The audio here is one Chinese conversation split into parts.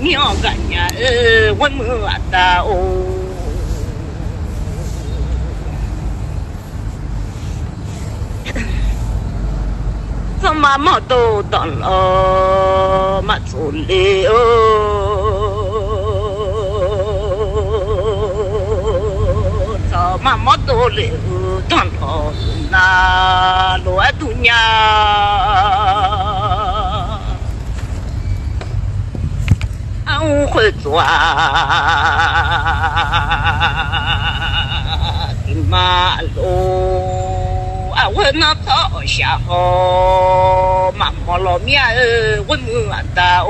苗干呀，我们的哦。怎么么都当了嘛做了哦，怎么都了当了那罗杜呀，俺会做的马路。我那头下哦，妈妈老面我们的哦，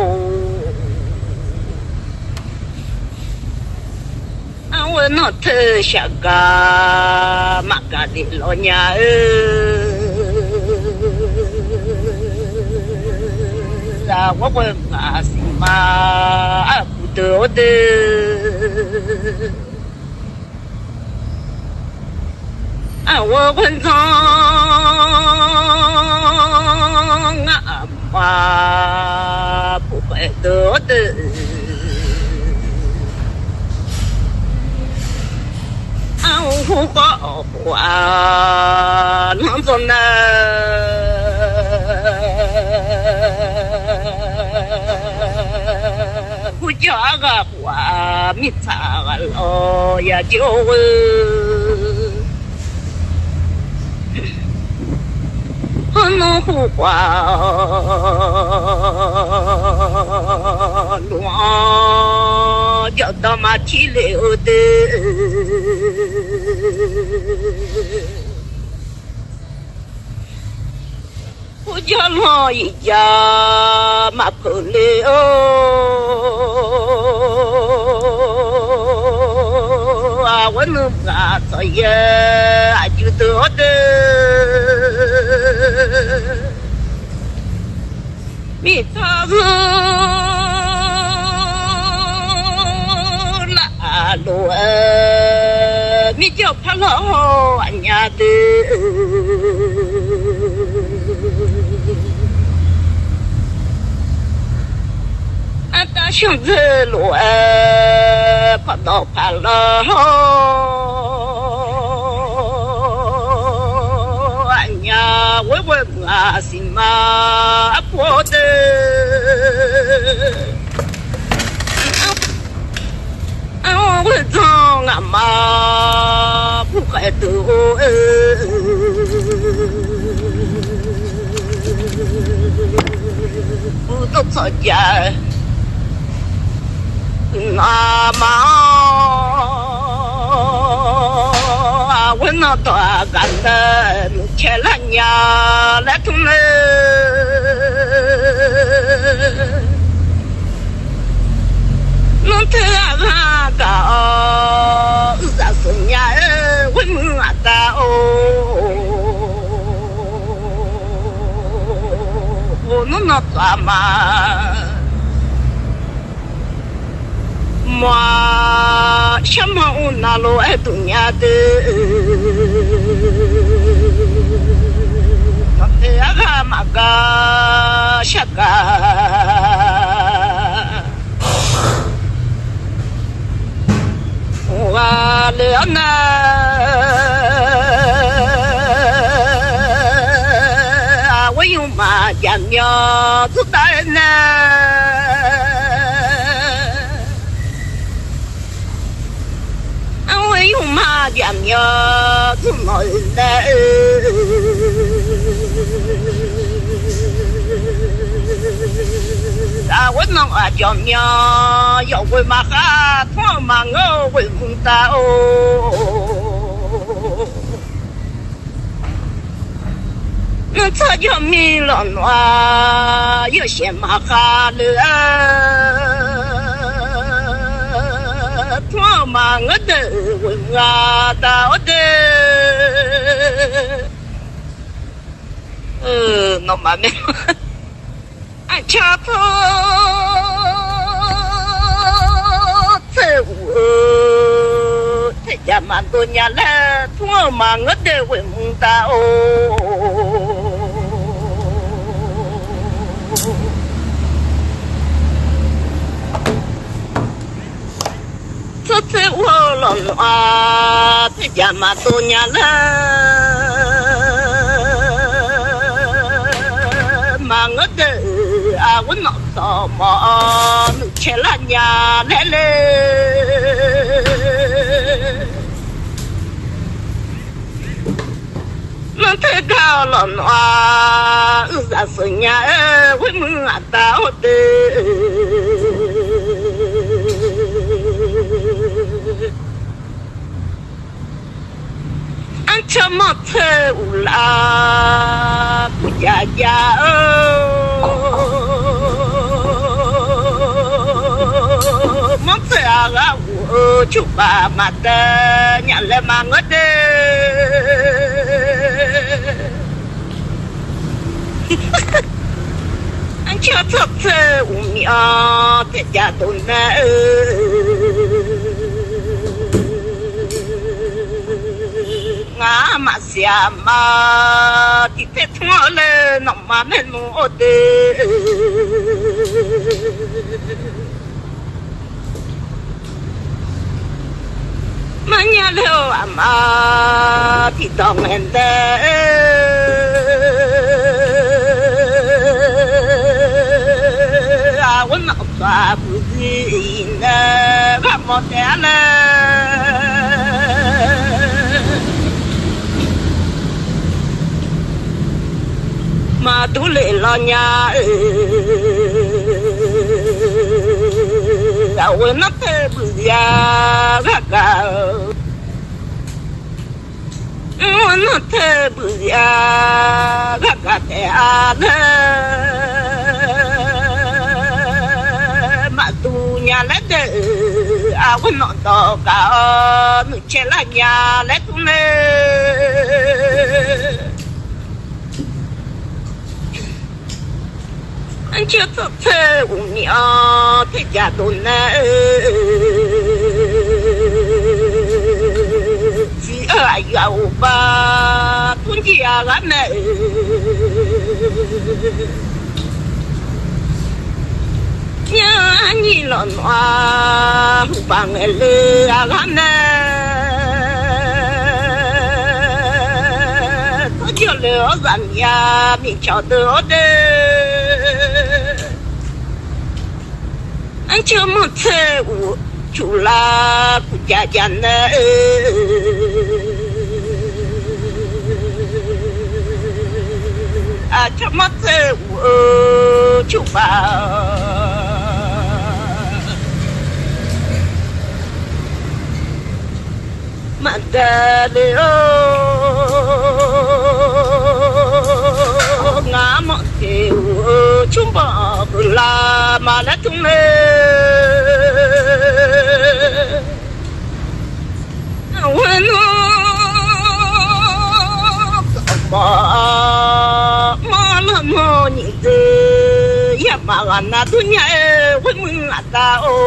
我那头下个马嘎的老娘我问啊什么不得的。我文章妈不会得的，我好话啷着呢？我家个话没查个咯呀就。农户话乱叫到马蹄溜的，我家乱一家马口溜，我能干这也就得的。米他个拉路米叫怕老俺家的，俺大兄子路怕到怕了。我问啊什么过的？我问俺妈不还得不都吵架？俺妈。我那多干的，前两年来同了，弄得俺个20年我们的哦，我弄那多嘛。嘛，什么我那路爱度娘的，那天个嘛个下个，我了呢，我有嘛家苗子大人呢。用马家苗子么的，我弄啊家苗要为嘛哈，他妈我为梦到哦，那这叫米了啊，有些嘛哈了。他妈我的问啊到的，那么没，俺家头走我，在家蛮多年了，他妈我的问到哦。这我老啊，这家嘛多年了，嘛我的啊，我脑子嘛，你吃了伢来了。那太高了啊，20年我们啊到的，俺这么丑啦，不家家哦，么子啊我就把妈的娘来骂我的。俺瞧瞧这无苗在家都难，俺妈想嘛，地太痛了，那妈没弄的。妈娘了啊妈，地当面的。我脑子不是呢，我没得了。马都来了呀，我那太不呀，我那太不呀，我的啊了。nhà lấy de à quân nọ to cả nữ trẻ là nhà lấy tung nè anh chưa thật thế uống nhỏ thế gia tôn nè chỉ ở giàu ba tuôn chỉ à gắn nè nhớ anh lon hoa bằng lê agam nè có chiều lửa dần nhà mình cho đỡ đê anh chưa một thế chủ là của cha cha nè à cho một thế chủ bảo Mandaleo ngã mọ kêu chúng bỏ là mà lá tung lên quên bỏ mà là mò nhị dê ya mà gần na tu nhẹ quên mừng là ta ô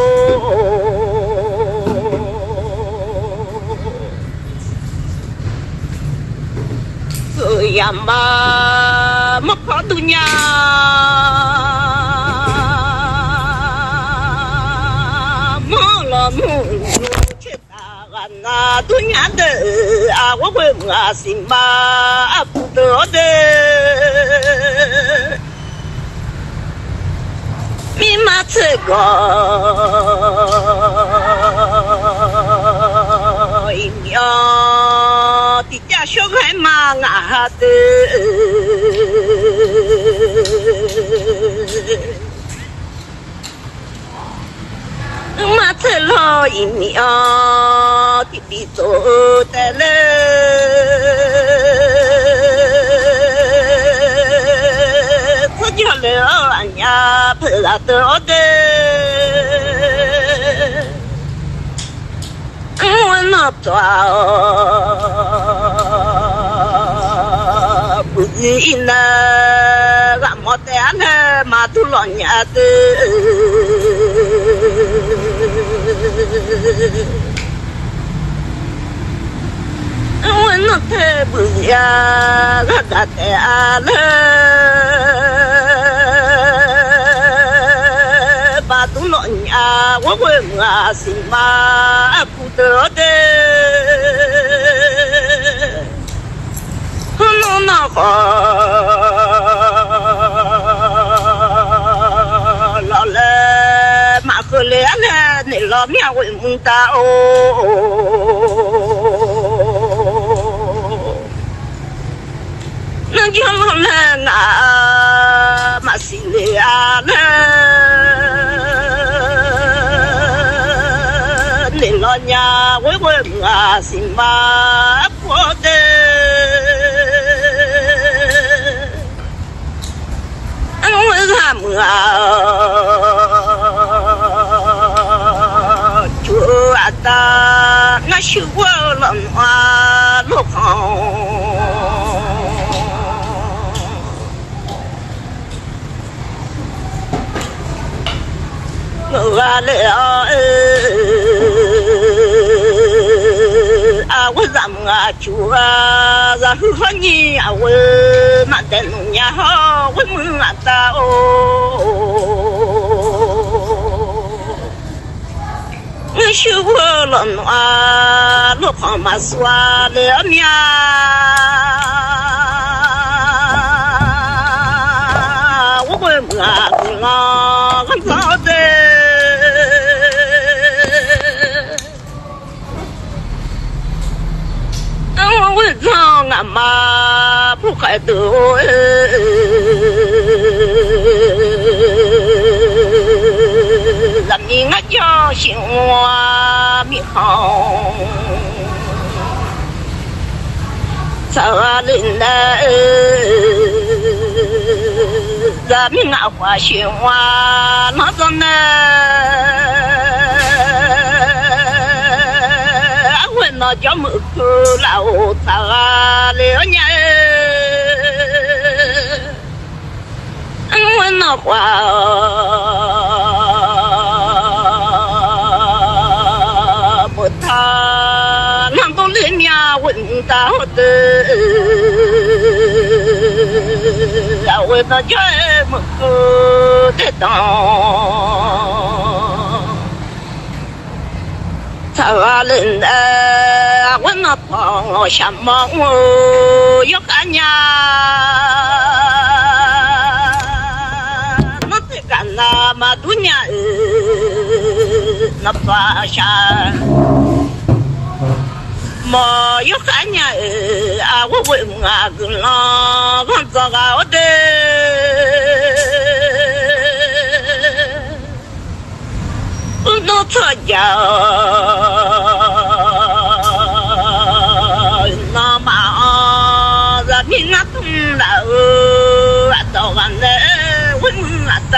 yamba moko dunya molo mu cheta gana dunya de awo we ngasimba apudo de mi matsego imyo thì cha số gái mà ngã tư mà thế lo im nhỏ thì bị tổ tê lê có cho lỡ anh nhà phải là tổ đê nó tỏa bự gì nè gặp một tên mà tu lo nhà tư nó thế bự ya gạt tên ba 嘛都老呀，我问啊心嘛不得的，弄那好老了马可怜了，你老面为么大哦？那就老了啊，马西里啊了，你老娘为我啊心嘛过的，我他们啊，就啊哒，那是我了啊，路旁。我了啊，我咱们啊就啊，然后说你啊，我妈的农呀好，我们啊da哦，我学我了啊，路旁嘛耍了面，我们啊我早的。我让俺妈不害得让你俺家心我米好，咋人呢？咱们俺花心我那种呢？那叫么苦老早了呢？我那话不他那都里面问到的，我那叫么苦的当。咋人啊？我那朋友什么我要干呀？那得干那么多年那发啥？没有干呀？啊，我问啊个郎看咋搞的？那他家那嘛咱们那东了到完了问啊到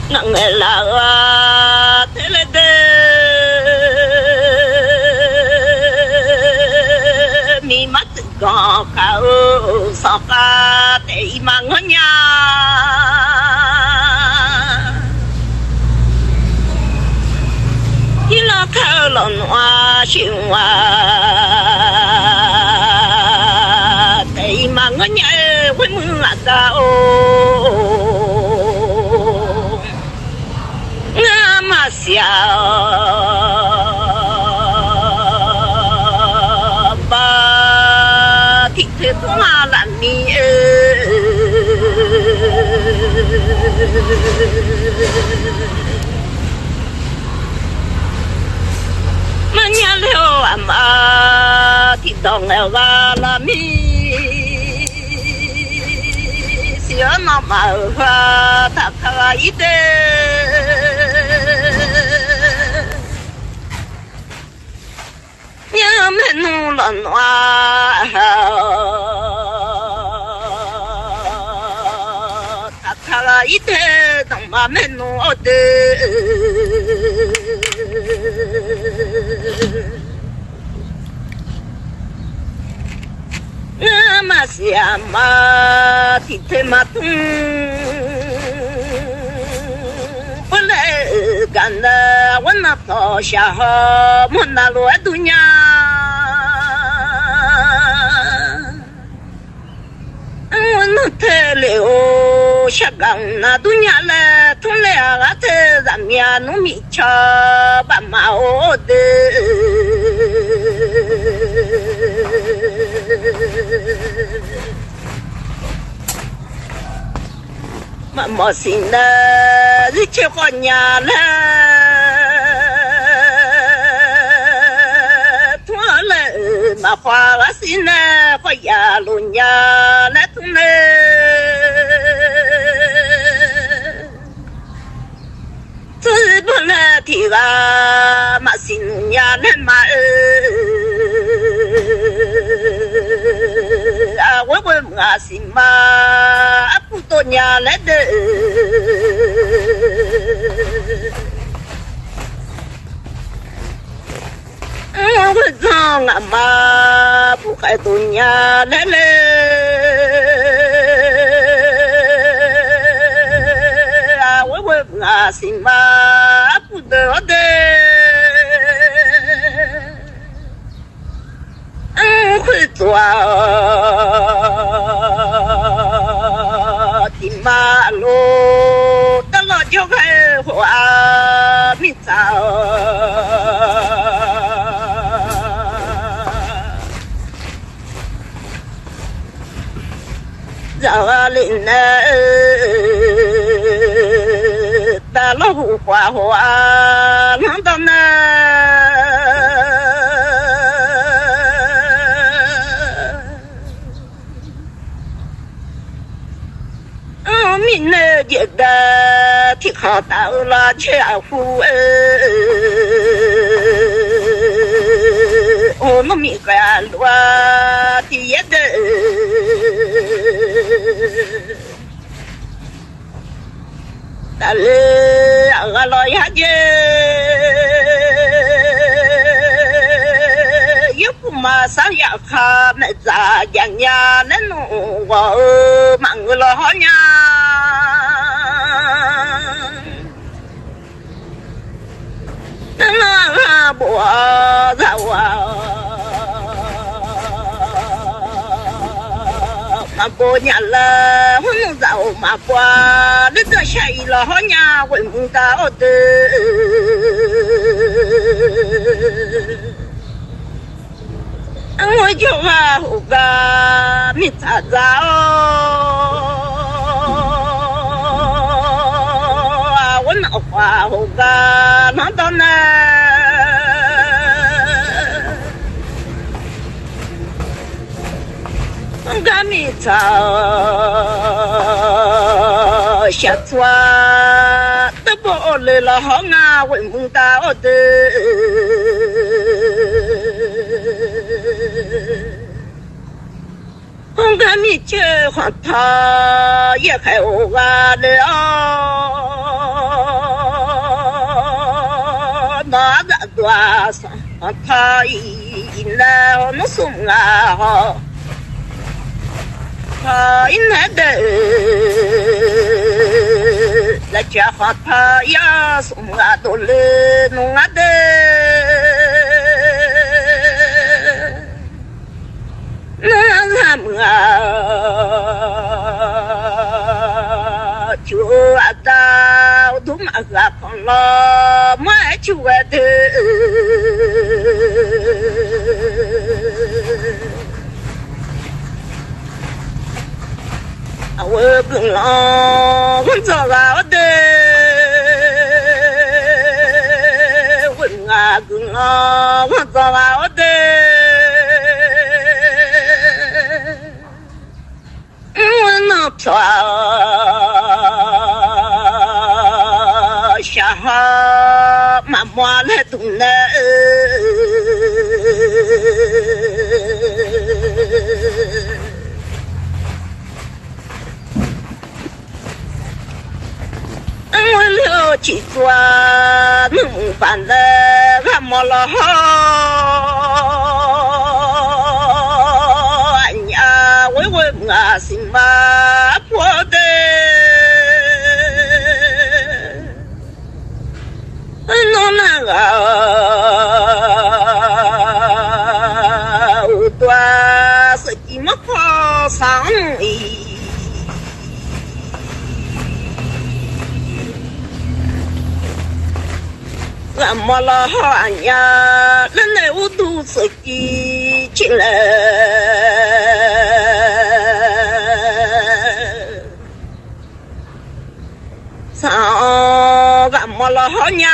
那个老啊对了的密码có cao sao cả để mà ngỡ nhà chỉ là khờ lợn hoa chiều hoa để mà ngỡ nhà với mưa cao ngã mà xào thế cũng là làm mi mà nhà liệu à thì đồng nghèo ra làm mi xíu nó mà hoa thật thật ít nhà mình nu lần hoa thật thật ít đồng mà mình nu ở đây mà xem mà thì thế mà不来干的我那跑下哈，我那罗度呀，刚那多年了，从来俺在咱面农民吃把马我的。妈妈心了，日吃好年了，脱了妈花了心了，花呀路年了脱了，这不了提个妈心呀了妈啊，我妈心嘛。不多年来的，我唱俺妈不还多年来了，我心嘛不得的，会做。马路的老就开花米早，绕啊林呢，大老虎花花能到呢。民呢觉得挺好到了全户我们民干路的也的但是俺老爷子也不马上要看没咋样呀能弄我忙了好呀那不让我马过年了，我能找马过，你这下雨了好呀，我不到的。我就啊，我个没咋着我那话我个那到呢。俺没找下船都不来了好啊，我梦到的。俺没去换他也开我了，那个多少他一来能送啊。他那的那家伙他呀送啊都来弄啊的，那他们啊就啊到都马个碰了，买就啊的。我跟老我走了的，我啊跟老我走了的，我那飘下妈妈来动呢。我了去做弄饭的，俺没了好，俺呀，我心嘛破的，弄那个我多是怎么跑上哩？俺没了好俺呀，人来我都是记起来。上俺没了好呀，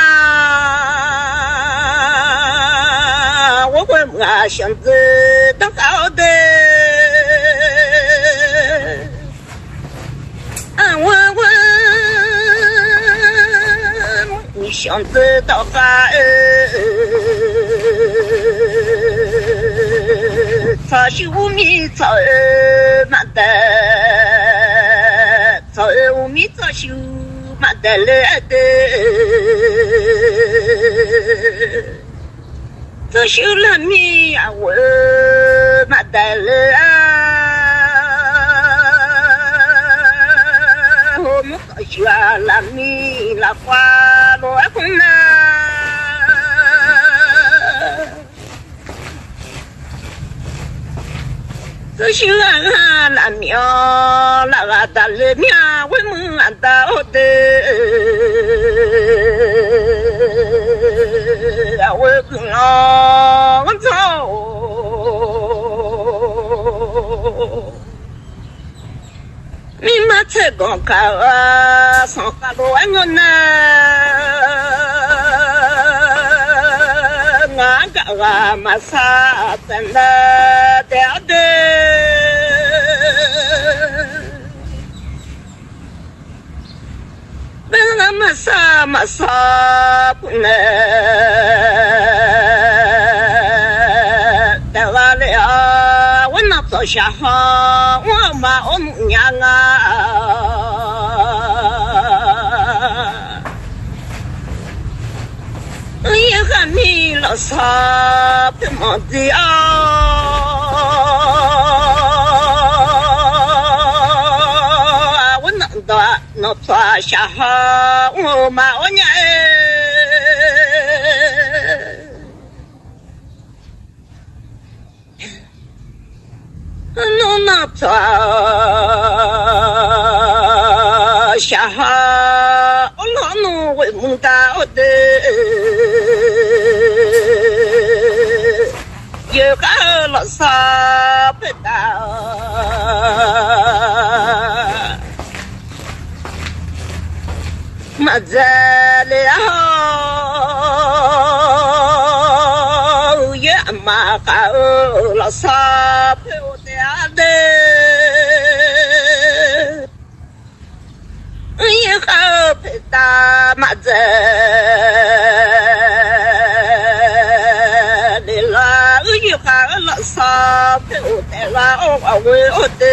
我会我想着当好的。你想知道吧？早修米早嘛的，早米早修嘛的来的，早修了米呀我嘛的来。学了米了花落红啊，这学了苗了个大了苗，我们俺到的，我跟我走。你妈才刚开啊，上下路我呢，俺个啊嘛啥真的掉的，本俺嘛啥不能，得完了我那早下好，我妈我母娘啊。也喊你老啥不忙的啊！我能到能抓下好，我妈我娘能抓下好，我能为梦到的。有个老啥不到，没得了，也嘛个老啥不得的，也好不到没得。啥不得啦？我的，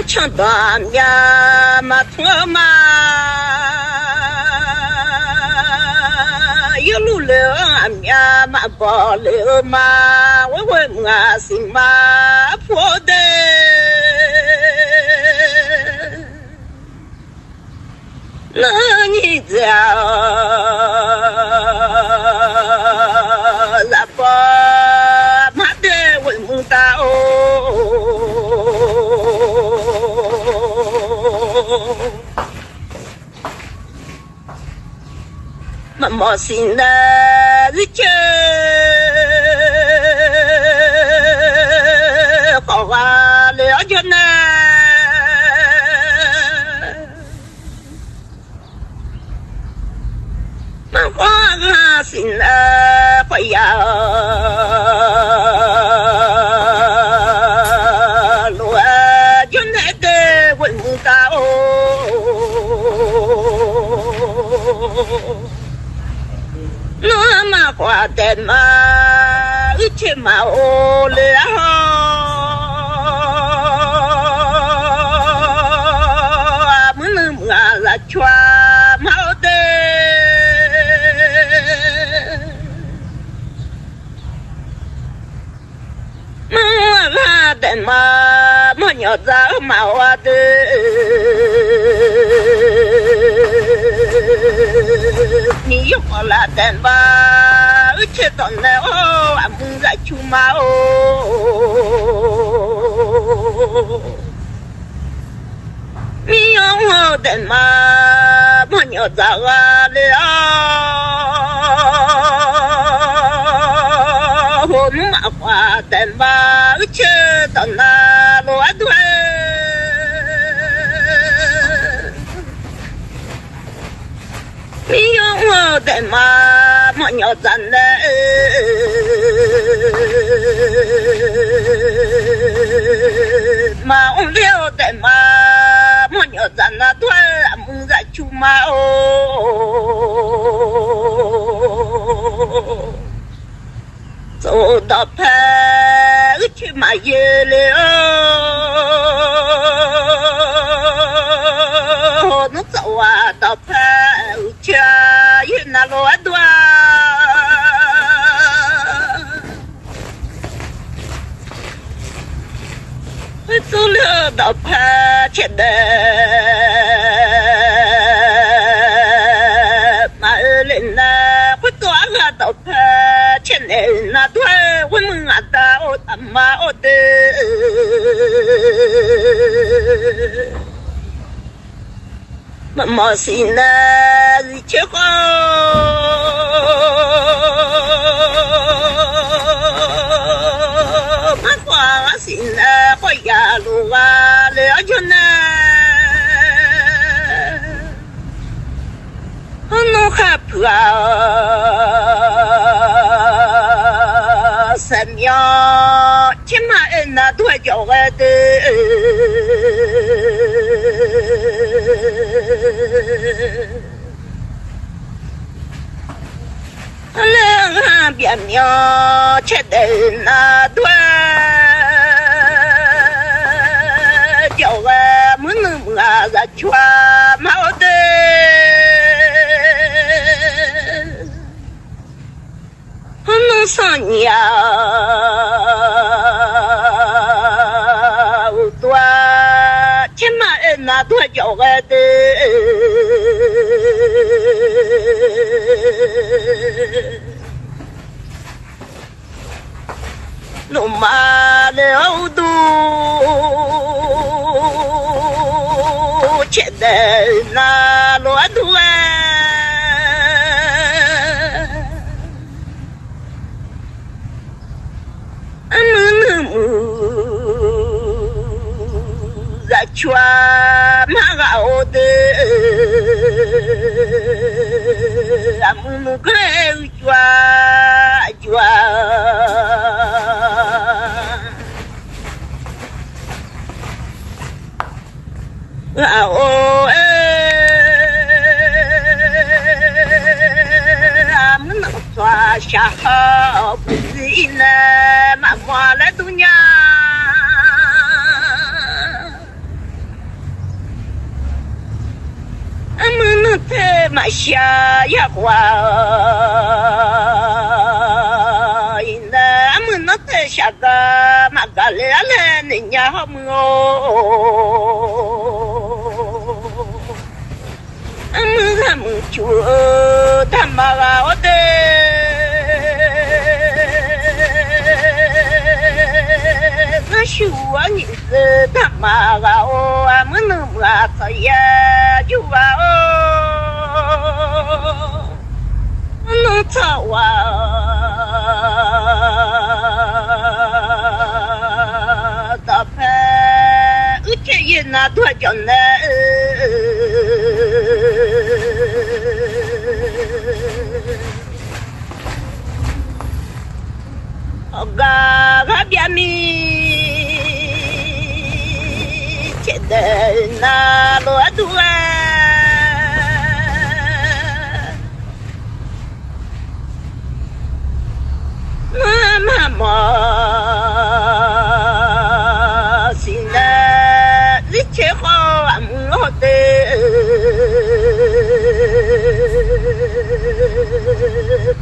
唱大呀嘛错嘛，一路流呀嘛不流嘛，我心嘛破的。那你家那把妈的问梦到，妈妈心的日子好啊，了解呢。花心啊，花呀，路啊，就那个问到，那么花的嘛，一切嘛我了，不能啊来穿毛的。的嘛，莫鸟子嘛我的，你有我啦的嘛，而且到那哦，俺们在出嘛哦，你有我的妈，我要咋了？我妈花的妈，吃到那罗顿。你有我的妈，我要咋了？妈，我了的妈。我要在那段梦在出马哦，走到拍去马耶了，我走啊到拍去也那罗段。我走了到拍前的马儿人呐，我多个到拍前的那段我们啊到阿妈我的，妈妈心呐日切好。我呀路啊了就呢，我弄哈普啊，三秒起码人那多叫我的，人哈边苗吃的那多。叫我们能啊在全毛的，我能上年多，起码人那多叫我的，路马了都。切的那罗多啊，俺们能在全马高的，俺们能够全。啊哦俺们能抓下好不是呢，妈妈来度娘，俺们能在马下呀花，俺们能在下个马个来来人家好么哦。他们就他妈啊我的，我说我你是他妈啊我俺们能啊这也就啊哦，我能找啊，大牌而且也拿多少呢？ga bia mi che de na lo adua mama sina li che ho amu de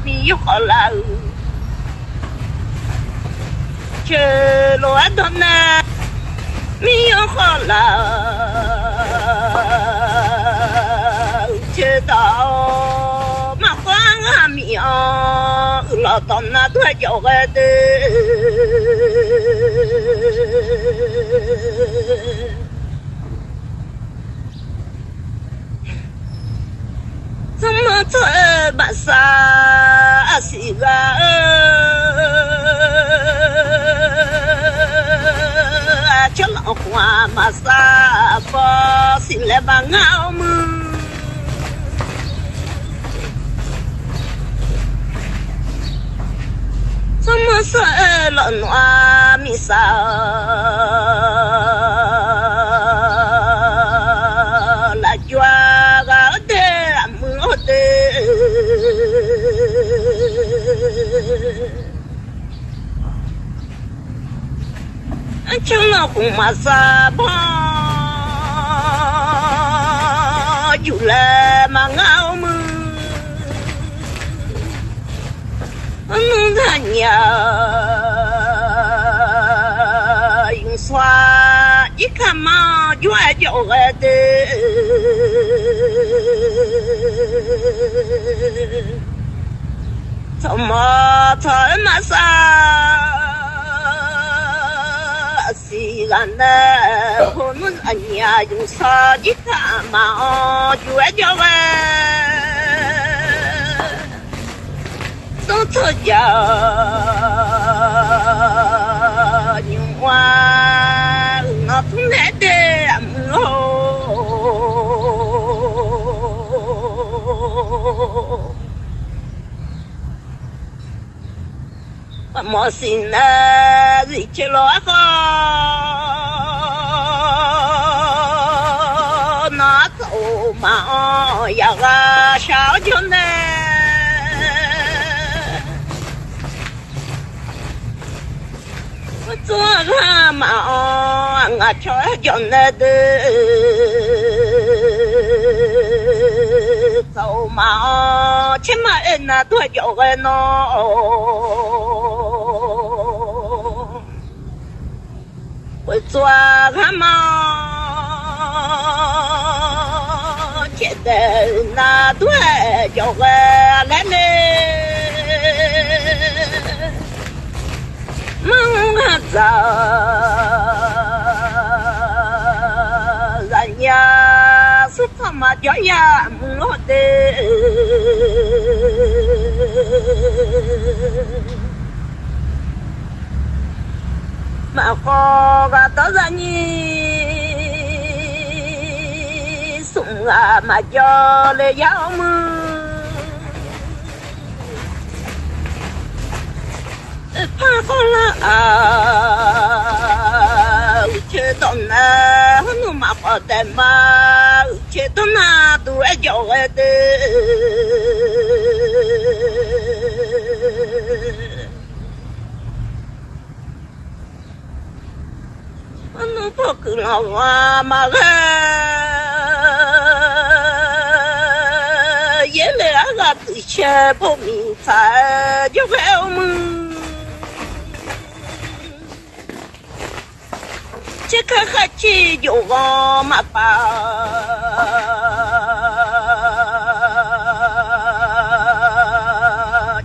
mi yo la chờ lo đó na mi ho la chờ đó mà khoan à mi lo đó na tôi cho cái de 头马萨西个，叫老花马萨不西来把我们。怎么说了暖米烧？来抓个的么的，成了红马沙包，有了嘛我们。能呀，用刷一看嘛，就爱叫我的，怎么才嘛啥？西安的可能人呀用刷一看嘛，就爱叫我。都出家牛啊，我从来的哦，我没心啊，日子老好，那走嘛呀个小舅呢。做个嘛，我瞧叫那的走嘛，起码人那多叫个喏，我做个嘛，觉得那多叫个来嘞。梦啊走，人呀是他妈叫呀我的，马好个到人你送啊马叫来要么。怕过了啊，去到那我马跑的嘛，去到那都爱叫我的。我能跑个老妈妈个，也来个对切不明白就给我们。这个还去有我嘛吧？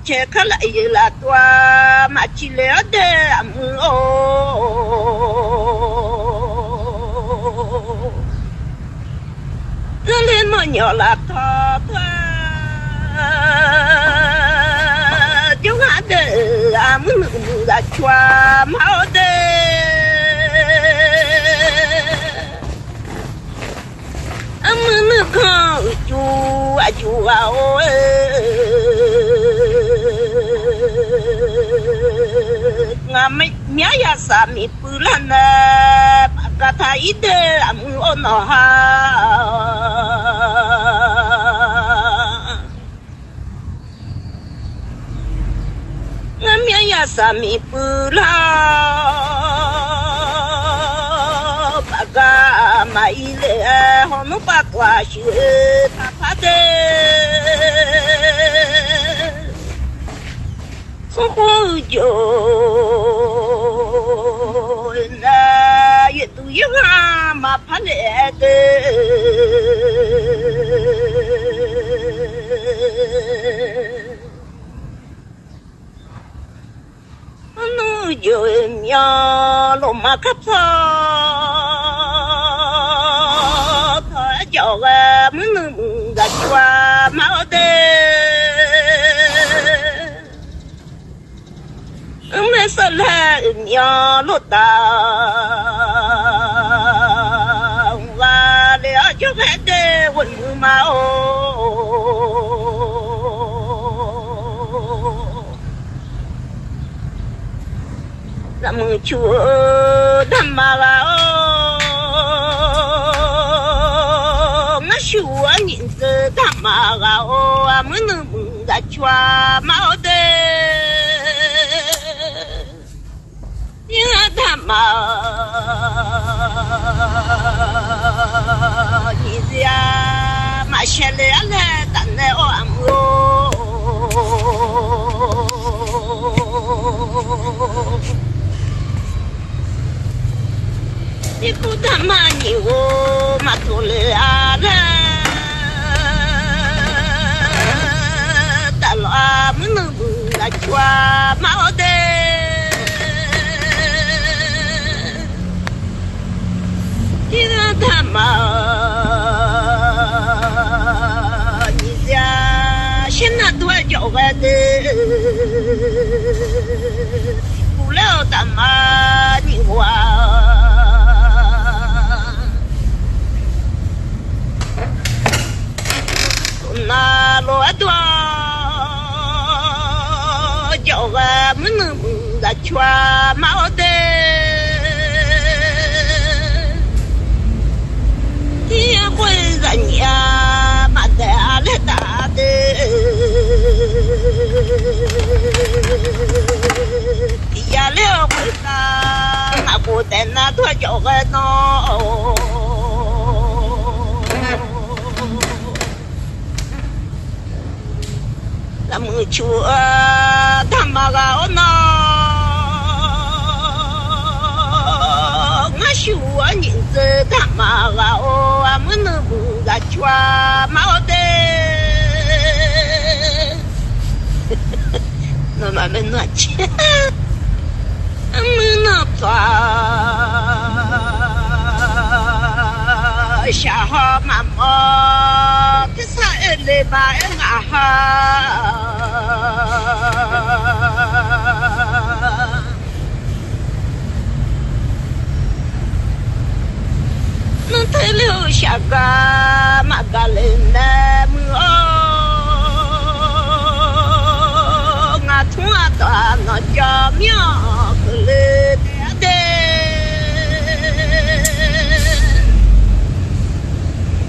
这个来了多嘛去了的哦，这里么鸟了他，就俺的俺们那圈好的。看就啊就啊哦，俺们苗呀啥米不烂呢，把个他一的俺们我闹哈，俺苗呀啥米不烂。个买了好弄把瓜学他怕的，生活就那也都一样嘛怕来的，我就苗罗马卡草。叫个们能个抓毛的。苗落大，我了就还得问嘛哦，咱们就他妈啦哦，我说我人子他妈啦哦，我们能不在家嘛的。他妈，你家马下来了，但来我我，你不他妈你我马做了了，但了我们能不来抓毛的。你个他妈，你家现在多叫我的，不了他妈你话，那罗多叫我们能在全毛的。也会人呀，妈的来打的，呀了会打，那不得那多叫个孬，咱们去他妈个孬。说我人子他妈啦哦，我们能不在全毛的，那么们那钱，我们那抓下好妈妈，这啥人来把啊哈。能得留下个马个人的么？我从啊到那家庙个来的，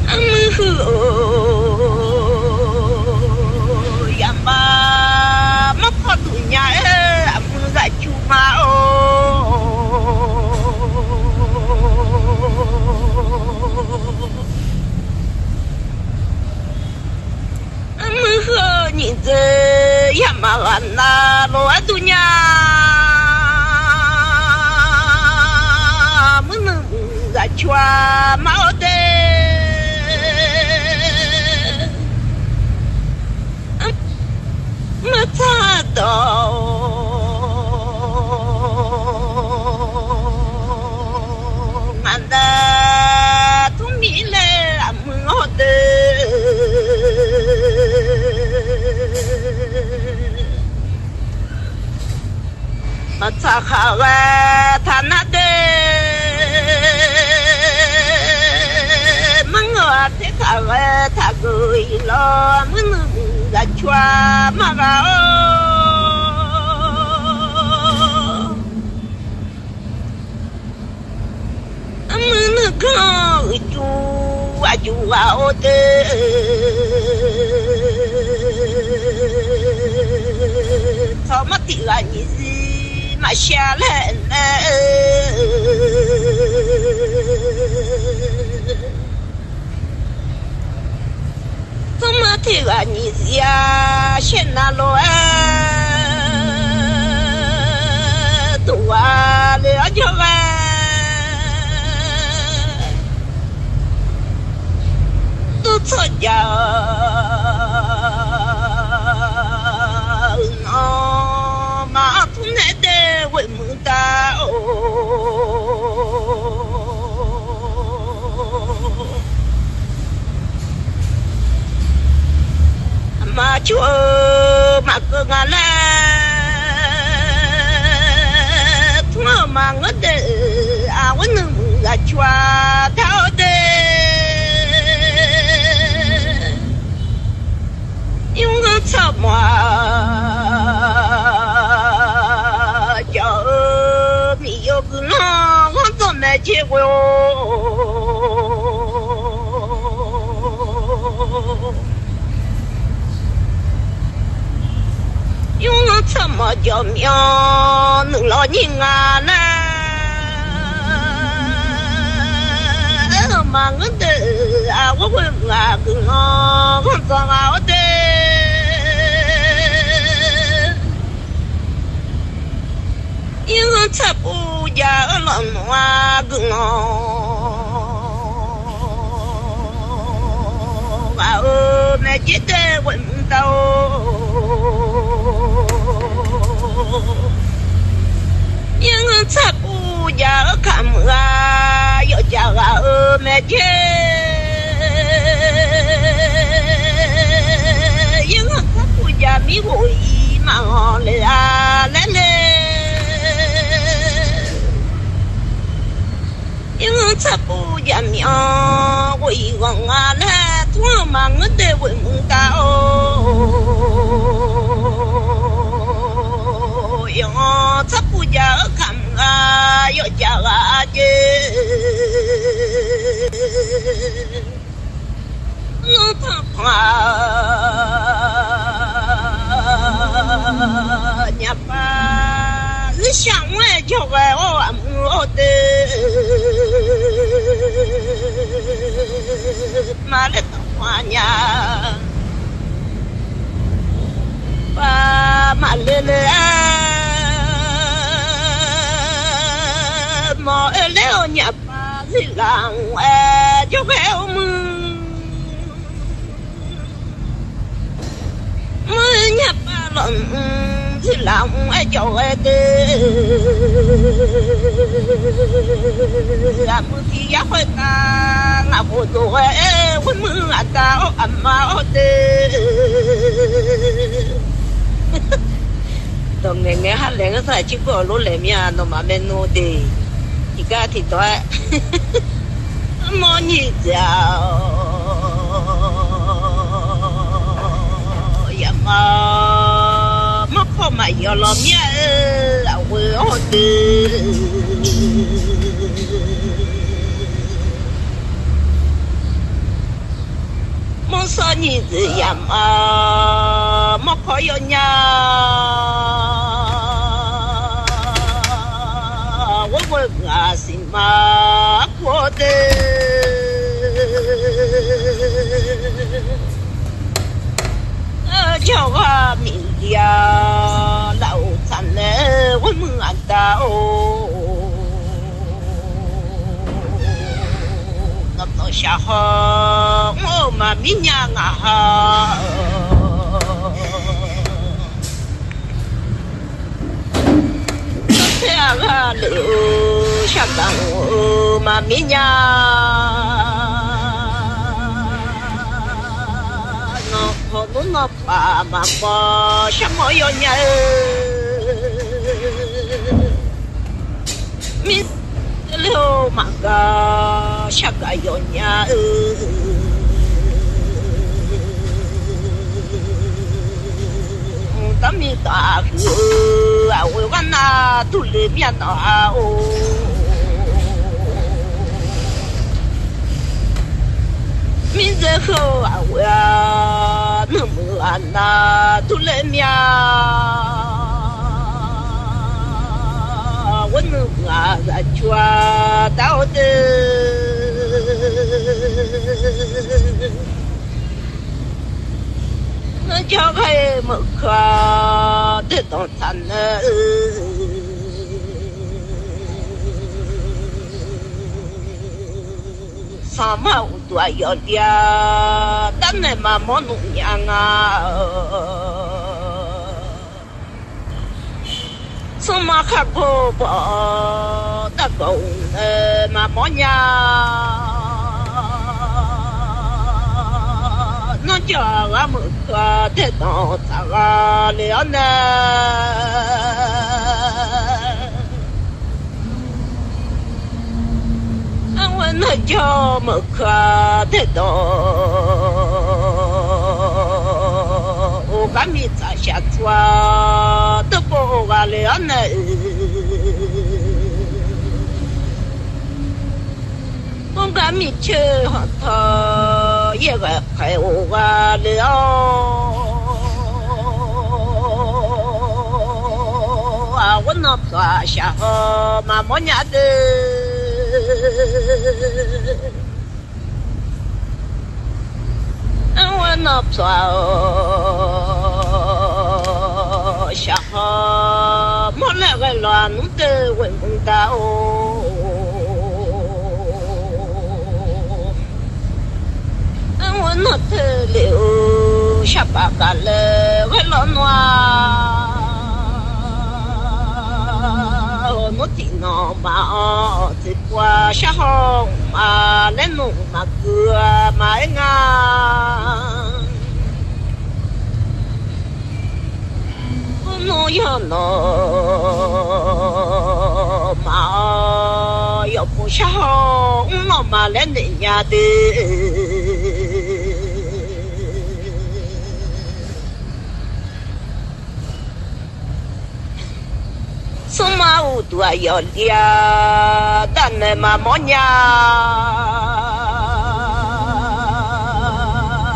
俺们和呀妈没跑多年，俺们在舅妈哦。你这呀嘛安那罗杜娘，么能在全毛的，没查到，俺的土米来俺们好的。我查好了，他那的门我的好了，他可以了，我能在全马个哦，我们能看住啊住啊我的。草么地啊你是马下来了，草么地啊你是呀先拿罗啊，都啊了就啊，都错家。马土来的为么大哦？马就马个俺来，土没结果哟。用怎么叫命能老人啊呢？忙的啊，我问啊个我怎么的？因为他不家了啊个我没记得问到。因为他不家看啊，要家啊没钱，因为他不家没我一忙了啊来来，因为他不家命我一个啊来，我忙的问到。因他不家看啊，要家啊姐，我怕怕娘把你想我就爱我我的，妈的花娘，把妈来来。mà leo nhà ba thì làng cho khéo mưa nhà ba lần thì làng cho làm thì giá phải ta là một đồ quên mưa ta mà đồng này nghe hát lên cái chỉ có lối lên nhà nó mà bên nó đi thì cả thì tôi mò nhị dạo ya mà có mà giờ làm nhà là quê ở đây mò sao nhị dạo mà có giờ nhà我啊是马过的，叫我明呀老惨了，我们安到，那么下河我嘛明呀啊。啊，留下当我妈咪呀，我那爸妈妈什么样呀？咪留嘛个啥个样呀？咱们大哥啊，我玩那都里面那哦，明日后啊，我呀那么安那都里面，我能啊在抓到的。叫开门口的东山呢，什么都要的，但那嘛没弄样啊，什么看过不？那个嘛没样。nó chờ ở một thế đó thằng liền nè anh vẫn nó cho một thế đó ô cái mi ta sát qua tập bộ vào liền nè 俺们去他一个开我了，啊，我那怕下妈妈家的。我那怕下莫那个乱的问到，我那得留下把个了个老暖，我听那嘛这瓜下红嘛来弄嘛个嘛啊。我要那嘛要不下红那嘛来人家的，什么我都要了，但那嘛么呀，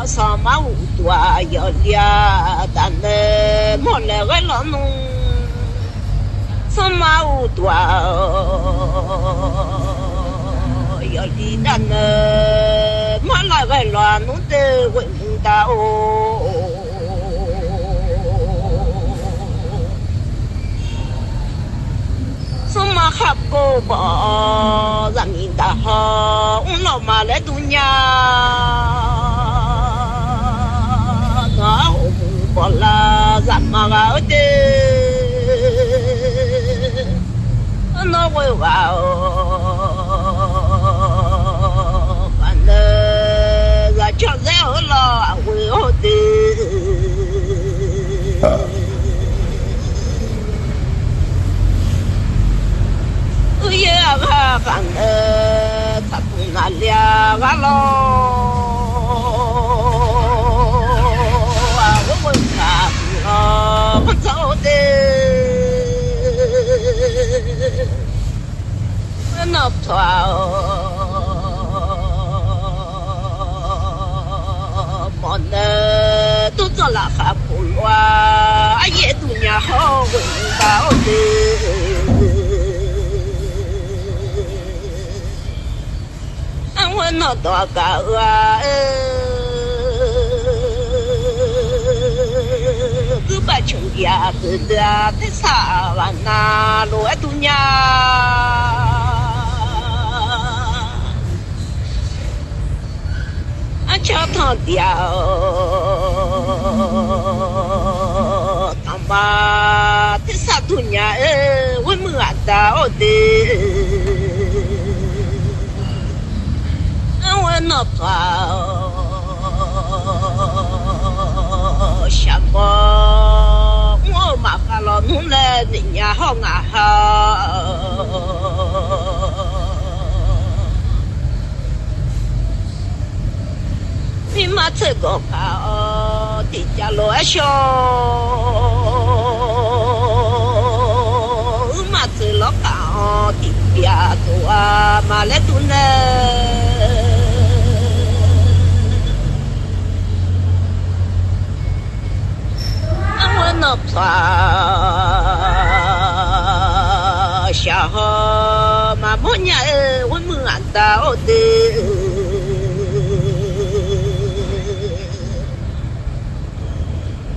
什么我都要了，但那么那个老农，什么我都要的，但那么那个老农的问到。什么哈个吧，人民大好，我老妈来度娘，那我们不啦，咱妈个的，那我话哦，反正咱家在后了，为好的。也个看他不那两个喽，我问他了，我走的，我那不么呢，都做了还不乱，也都年好问到的。我那多高啊！个把穷家子的在啥玩呐？罗多呀！啊，桥头掉，他妈在啥多呀？我没到的。我那怕什么？我马卡了弄来人家好啊好，你妈这个高地家罗小，妈这老高地家多马来多呢。那怕下嘛么呀？我们按到的，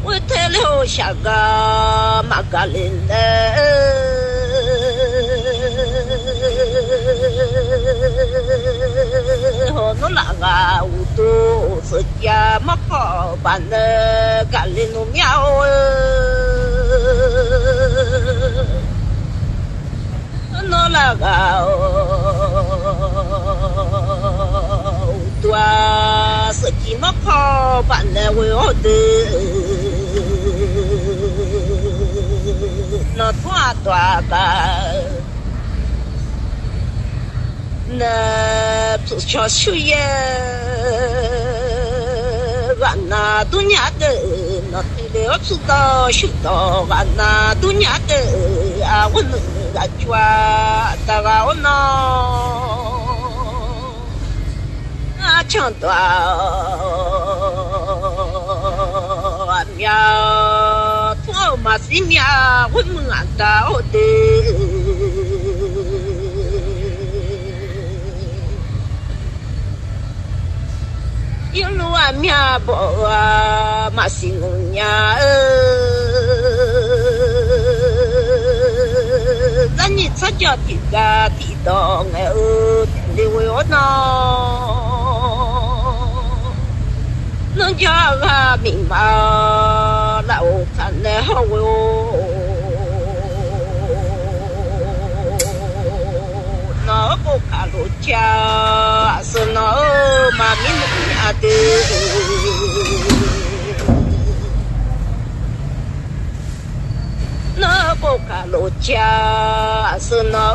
我太了下个马嘎林的，和侬那个我都是家嘛好办的，嘎林侬苗那那个多是几么好办的为我的，那多多个那不小树叶，俺那都伢的。那得了知道修到俺那都伢的啊，我能个抓，大个我那，我唱段苗，托马西苗，我们安到的。一路啊苗不啊，马西农呀咱你参加地个地道哎你为我呢？能叫他明白，那我看来好哟。那个卡路加是那妈咪弄呀的。那个卡路加是那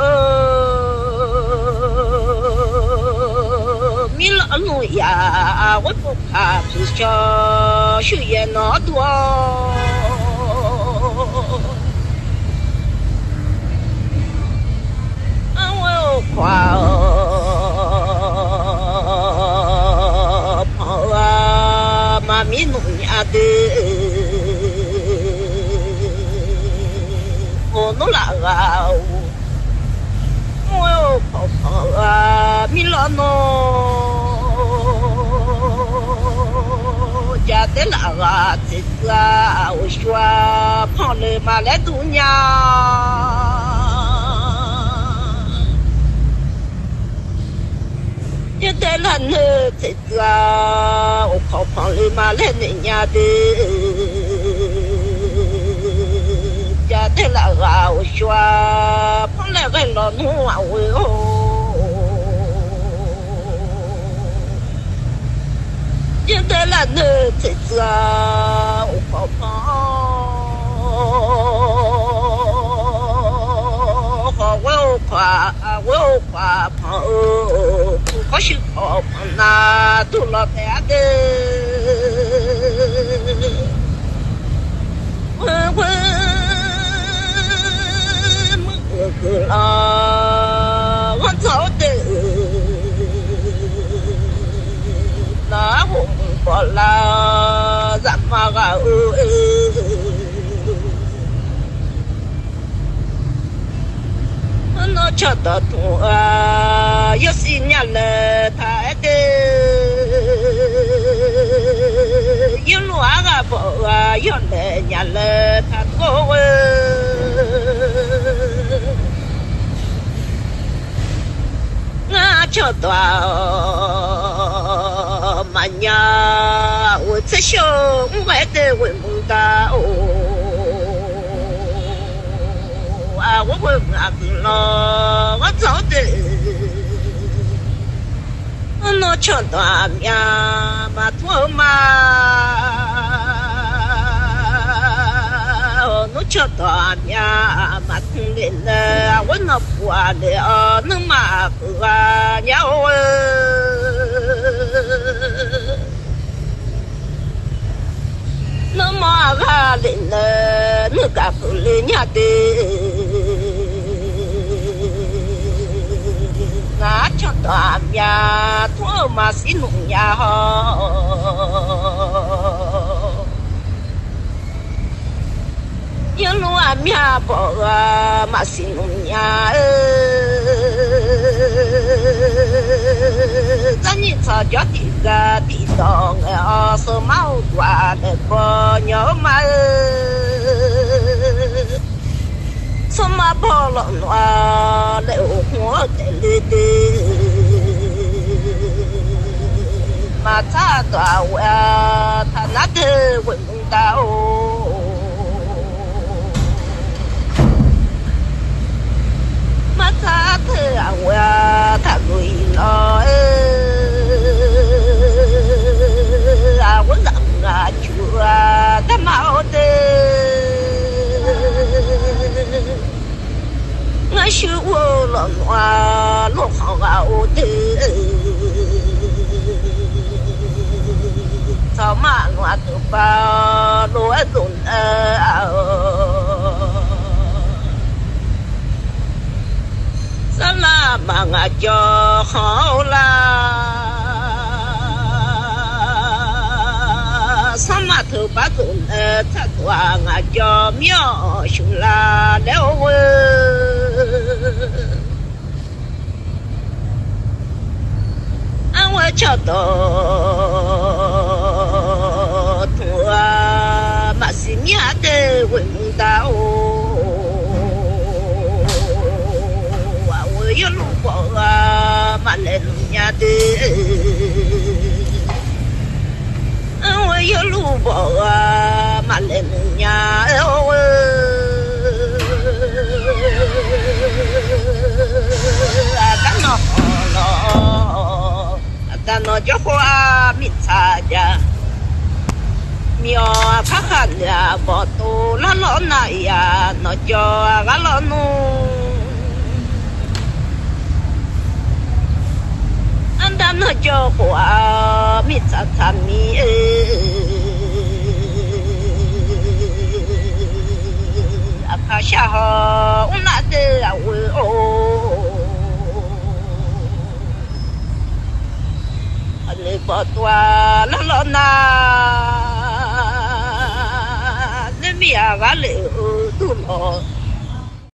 米拉努呀，我不怕只想学业那多，我要夸跑啊，妈咪弄呀的。我弄哪个？我要跑跑啊，米拉诺，家的哪个这个我说跑了马来度娘，家的哪呢这个我跑跑了马来人家的。家的那个我说，碰来个老农啊我哟，家的那呢这个我跑跑，我要夸跑，不高兴跑跑那都老白的，我。我走的那红包啦，怎么个？那吃的多啊，有些年了他的，一路啊不啊，有来年了他多。我叫到马呀，我这小我的问梦到啊，我问阿公了，我走的，我叫到呀，马托马。我叫到呀，马通的了，我那不啊了，能马不啊鸟那马哈的了，那个不了呀的，我叫到呀，托马西农呀好。一路啊面包啊马西农呀咱你草脚地个地道啊是毛瓜的个鸟嘛什么跑了啊流火的里的马扎多我他那的问到马扎特啊，我他累了啊，我让啊去啊，他毛的，我是我了啊，落好的，草马我都把落动萨拉玛啊就好啦，头把走擦多啊叫苗修啦了我。我瞧到土啊，马西米亚的文达哦，我有路过啊，马来农家的，我有路过啊，马来农家哦。干了了。但那叫花米茶呀，苗卡卡呀，不多啦老那呀，那叫个老农，俺咱那叫花米茶茶米啊，卡下好那的啊我哦。le botwa la la na le mia ga le tu lo